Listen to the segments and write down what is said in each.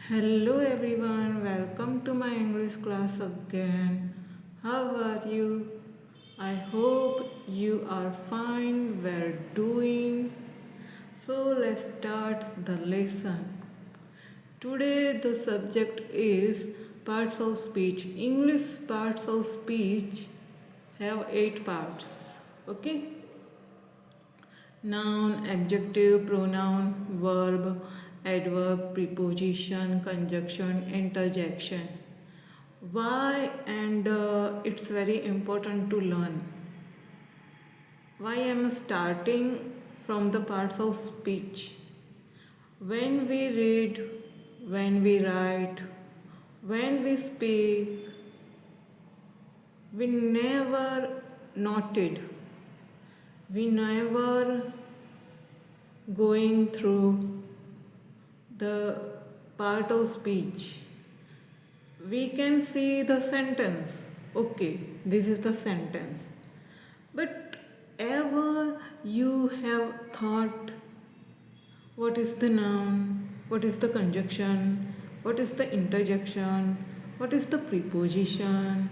Hello everyone, welcome to my English class again. How are you? I hope you are fine, well doing. So let's start the lesson. Today the subject is parts of speech. English parts of speech have 8 parts. Okay? Noun, adjective, pronoun, verb, adverb, preposition, conjunction, interjection. Why and it's very important to learn. Why I am starting from the parts of speech. When we read, when we write, when we speak, we never noted, we never going through the part of speech. We can see the sentence. Okay, this is the sentence. But ever you have thought what is the noun, what is the conjunction, what is the interjection, what is the preposition,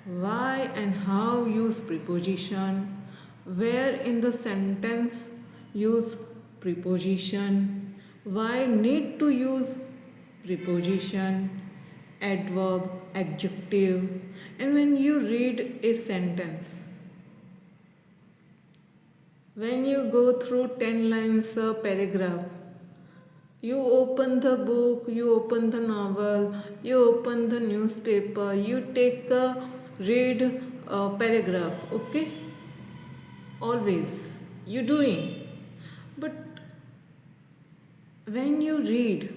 why and how use preposition, where in the sentence use preposition, why need to use preposition, adverb, adjective, and when you read a sentence, when you go through 10 lines a paragraph, you open the book, you open the novel, you open the newspaper, you take a read a paragraph, okay? Always you doing. But when you read,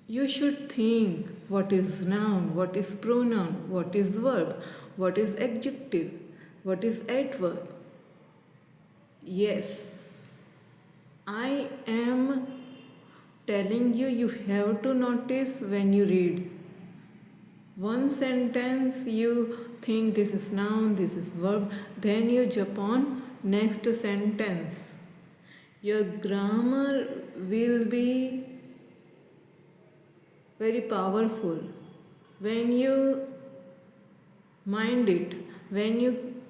you should think what is noun, what is pronoun, what is verb, what is adjective, what is adverb. Yes, I am telling you, you have to notice when you read. One sentence you think this is noun, this is verb, then you jump on next sentence. Your grammar will be very powerful when you mind it, when you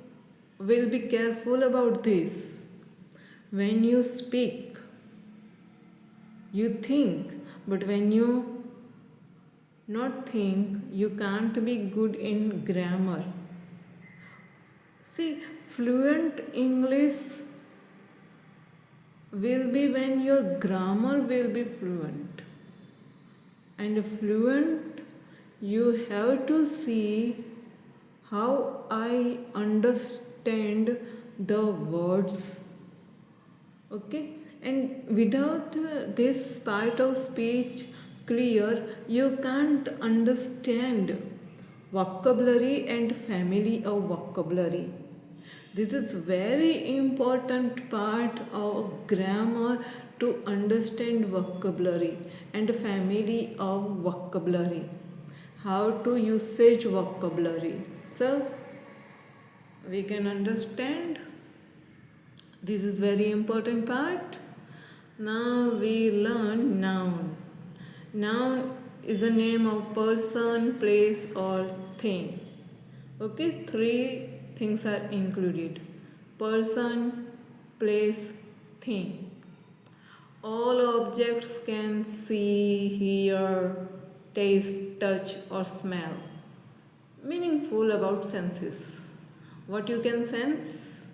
will be careful about this. When you speak, you think, but when you not think, you can't be good in grammar. See, fluent English will be when your grammar will be fluent. And fluent, you have to see how I understand the words. Okay, and without this part of speech clear, you can't understand vocabulary and family of vocabulary. This is very important part of grammar to understand vocabulary and family of vocabulary. How to usage vocabulary. So we can understand this is very important part. Now we learn noun. Noun is a name of person, place or thing. Okay, three things are included: person, place, thing. All objects can see, hear, taste, touch or smell. Meaningful about senses. What you can sense?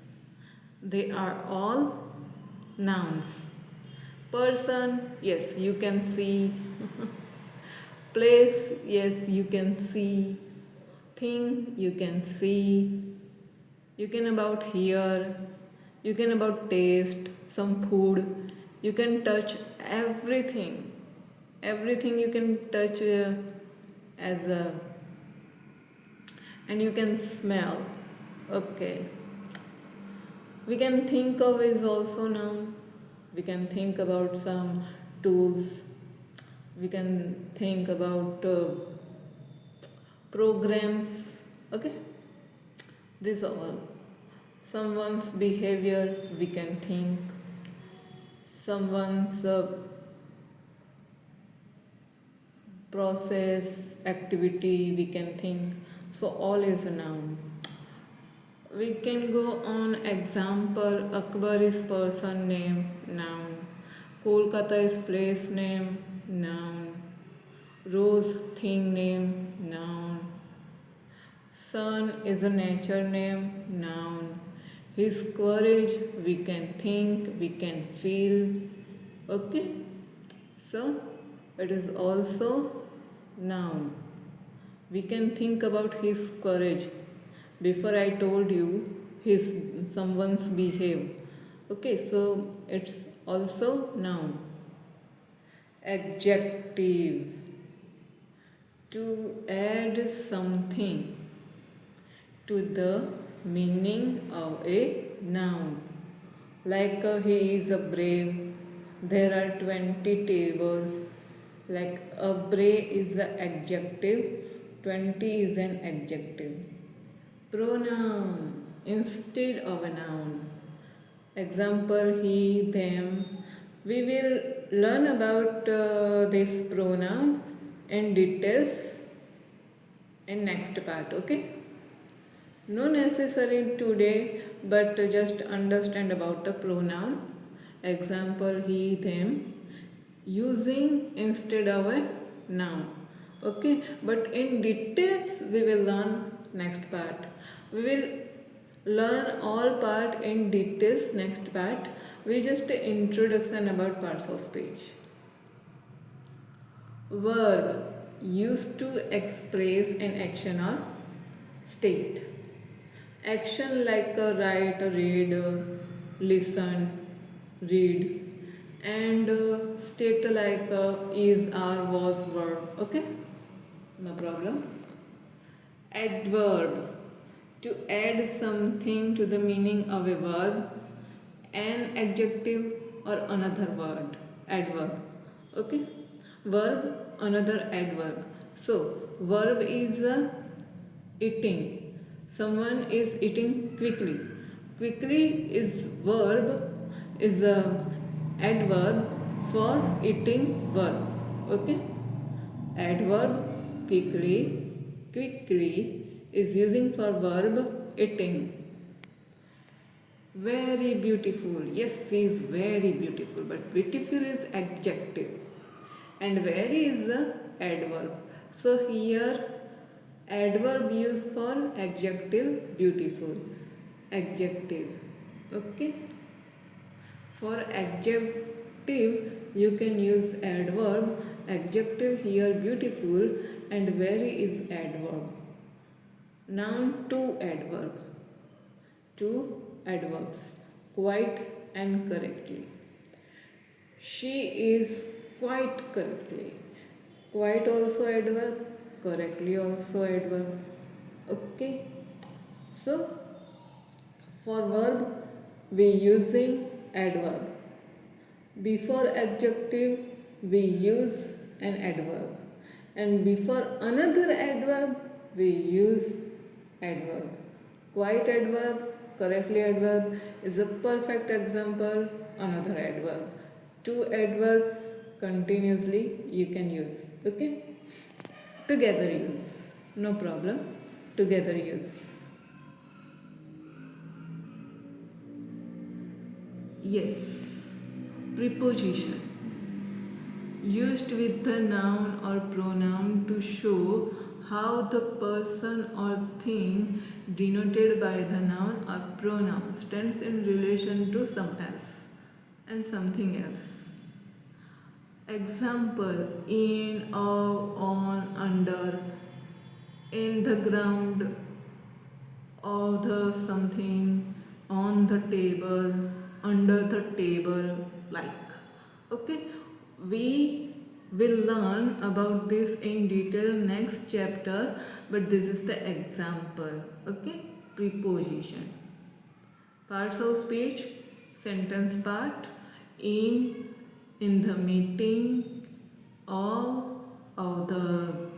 They are all nouns. Person, yes, you can see. Place, yes, you can see. Thing, you can see. You can about hear. You can about taste some food. You can touch everything. Everything you can touch as a, and you can smell. Okay. We can think of is also now. We can think about some tools. We can think about programs. Okay, this all. Someone's behavior we can think. Someone's process, activity, we can think. So all is a noun. We can go on example. Akbar is person name, noun. Kolkata is place name, noun. Rose thing name, noun. Sun is a nature name, noun. His courage, we can think, we can feel. Okay, so it is also noun. We can think about his courage. Before I told you his someone's behave. Okay, so it's also noun. Adjective, to add something to the meaning of a noun. Like he is a brave. There are 20 tables. Like a brave is an adjective. 20 is an adjective. Pronoun instead of a noun. Example he, them. We will learn about this pronoun in details in next part. Okay. No necessary today, but just understand about the pronoun. Example he, them, using instead of a noun. Okay, but in details we will learn next part. We will learn all part in details next part. We just introduction about parts of speech. Verb, used to express an action or state. Action like write, read, listen, read, and state like is, are, was, were. Okay, no problem. Adverb, to add something to the meaning of a verb, an adjective or another word. Adverb. Okay, verb, another adverb. So verb is eating. Someone is eating quickly. Quickly is verb, is a adverb for eating verb. Okay, adverb quickly is using for verb eating. Very beautiful. Yes, she is very beautiful. But beautiful is adjective. And very is a adverb. So here adverb used for adjective beautiful. Adjective. Okay. For adjective you can use adverb. Adjective here beautiful and very is adverb. Noun two adverb. Two adverbs. Quite and correctly. She is quite correctly. Quite also adverb. Correctly also adverb. Okay. So for verb we using adverb. Before adjective we use an adverb. And before another adverb we use adverb. Quite adverb, correctly adverb is a perfect example, another adverb. Two adverbs continuously you can use. Okay. Together use. No problem. Together use. Yes. Preposition. Used with the noun or pronoun to show how the person or thing denoted by the noun or pronoun stands in relation to some else and something else. Example, in, of, on, under, in the ground, of the something, on the table, under the table, like. Okay, we will learn about this in detail next chapter, but this is the example. Okay, preposition. Parts of speech, sentence part, in the meeting, of the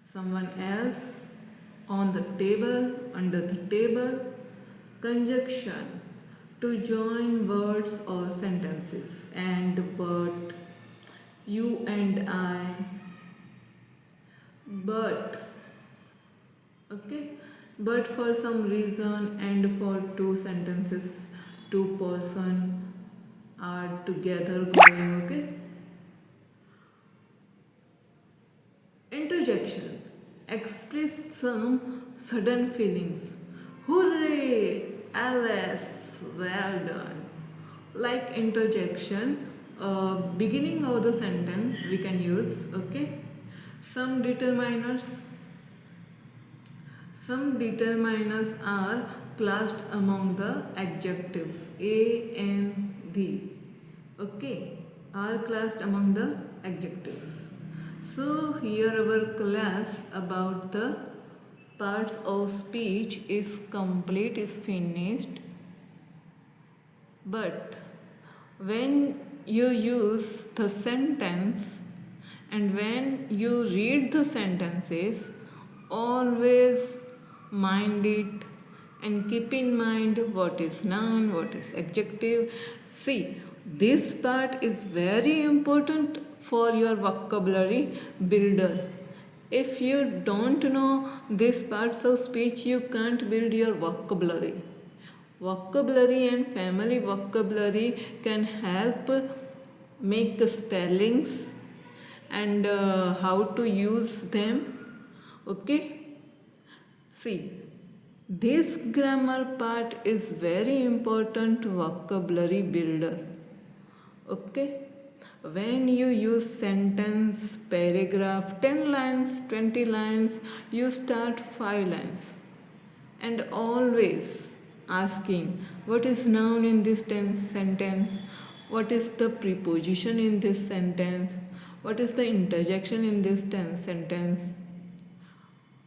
someone else, on the table, under the table. Conjunction, to join words or sentences, and but, you and I, but for some reason and for two sentences, two person are together going. Okay. Interjection. Express some sudden feelings. Hooray! Alice, well done. Like interjection, beginning of the sentence we can use. Okay. Some determiners. Some determiners are classed among the adjectives a and the. Okay, are classed among the adjectives. So here our class about the parts of speech is complete, is finished. But when you use the sentence and when you read the sentences, always mind it and keep in mind what is noun, what is adjective. See, this part is very important for your vocabulary builder. If you don't know these parts of speech, you can't build your vocabulary. Vocabulary and family vocabulary can help make spellings and how to use them. Okay. See, this grammar part is very important vocabulary builder. Okay. When you use sentence, paragraph, 10 lines, 20 lines, you start 5 lines and always asking what is noun in this sentence, what is the preposition in this sentence, what is the interjection in this sentence,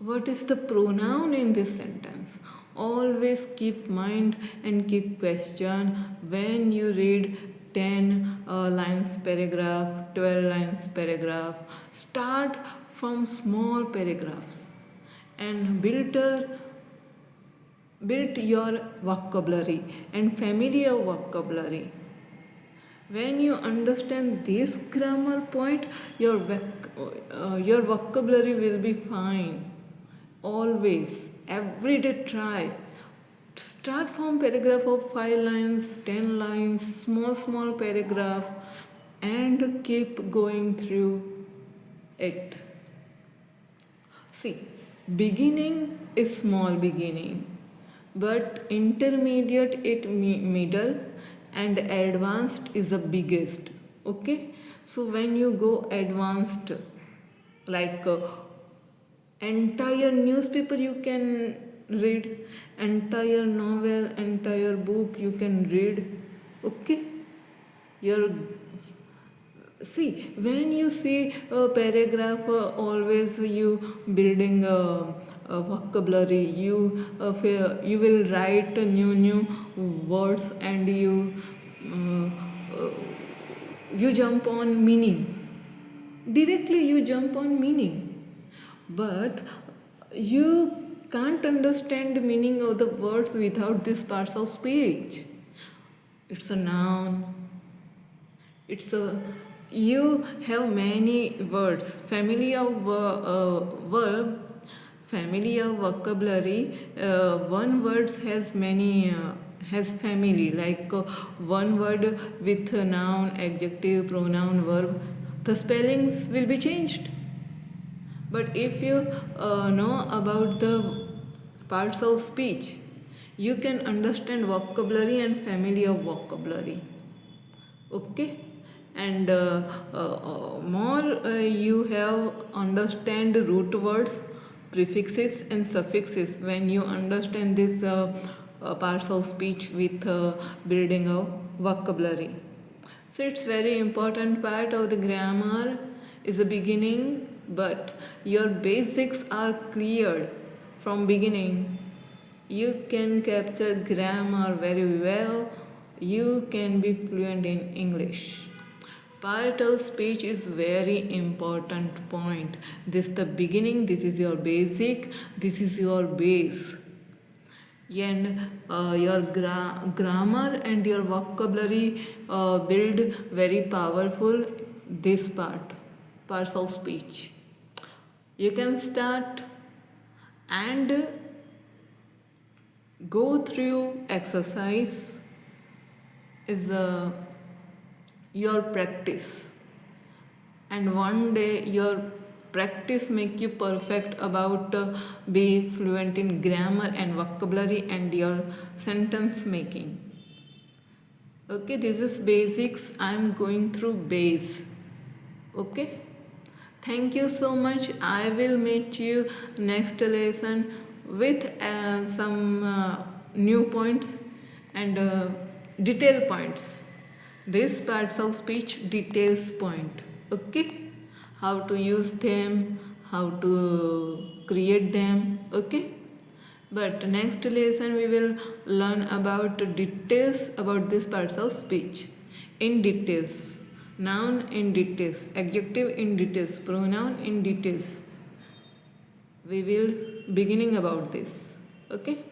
what is the pronoun in this sentence. Always keep mind and keep question when you read 10 lines paragraph, 12 lines paragraph. Start from small paragraphs and build your vocabulary and familiar vocabulary. When you understand this grammar point, your vocabulary will be fine. Always, every day try. Start from paragraph of 5 lines, 10 lines, small paragraph and keep going through it. See, beginning is small beginning, but intermediate it middle and advanced is the biggest. Okay, so when you go advanced, like entire newspaper you can read, entire novel, entire book you can read. Okay, your see, when you see a paragraph, always you building a vocabulary. You will write new words and you jump on meaning. Directly you jump on meaning, but you can't understand the meaning of the words without these parts of speech. It's a noun, it's a you have many words, family of verb, family of vocabulary. One word has many has family, like one word with a noun, adjective, pronoun, verb, the spellings will be changed. But if you know about the parts of speech, you can understand vocabulary and family of vocabulary. Okay, and more you have understand root words, prefixes and suffixes when you understand these parts of speech with building of vocabulary. So it's very important part of the grammar is the beginning, but your basics are cleared from beginning. You can capture grammar very well. You can be fluent in English. Part of speech is very important point. This is the beginning, this is your basic, this is your base. And your grammar and your vocabulary build very powerful this parts of speech. You can start and go through exercise is your practice, and one day your practice make you perfect about be fluent in grammar and vocabulary and your sentence making. Okay, this is basics. I'm going through base. Okay, thank you so much. I will meet you next lesson with some new points and detail points. These parts of speech details point. Okay, how to use them, how to create them. Okay, but next lesson we will learn about details about these parts of speech in details. Noun in details, adjective in details, pronoun in details. We will beginning about this. Okay.